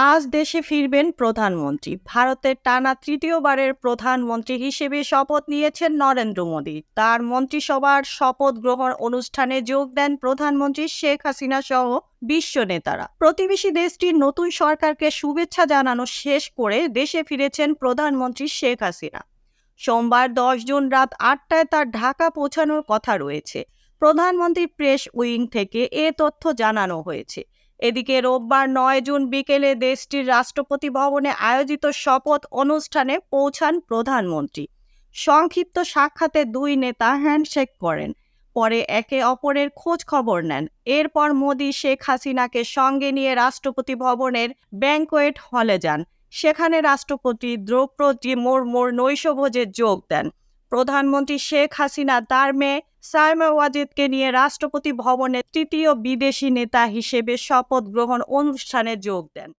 আজ দেশে ফিরবেন প্রধানমন্ত্রী। ভারতের টানা তৃতীয়বারের প্রধানমন্ত্রী হিসেবে শপথ নিয়েছেন নরেন্দ্র মোদী। তার মন্ত্রিসভার শপথ গ্রহণ অনুষ্ঠানে যোগ দেন প্রধানমন্ত্রী শেখ হাসিনা সহ বিশ্ব নেতারা। প্রতিবেশী দেশটির নতুন সরকারকে শুভেচ্ছা জানানো শেষ করে দেশে ফিরেছেন প্রধানমন্ত্রী শেখ হাসিনা। সোমবার 10 জুন রাত 8টায় তার ঢাকা পৌঁছানোর কথা রয়েছে। প্রধানমন্ত্রীর প্রেস উইং থেকে এ তথ্য জানানো হয়েছে। এদিকে রোববার 9 জুন বিকেলে দেশটির রাষ্ট্রপতি ভবনে আয়োজিত শপথ অনুষ্ঠানে পৌঁছান প্রধানমন্ত্রী। সংক্ষিপ্ত সাক্ষাতে দুই নেতা হ্যান্ডশেক করেন, পরে একে অপরের খোঁজ খবর নেন। এরপর মোদি শেখ হাসিনাকে সঙ্গে নিয়ে রাষ্ট্রপতি ভবনের ব্যাংকোয়েট হলে যান। সেখানে রাষ্ট্রপতি দ্রৌপদী মুর্মুর নৈশভোজে যোগ দেন। প্রধানমন্ত্রী শেখ হাসিনা তার মেয়ে সাইমা ওয়াজেদকে নিয়ে রাষ্ট্রপতি ভবনে তৃতীয় বিদেশি নেতা হিসেবে শপথ গ্রহণ অনুষ্ঠানে যোগ দেন।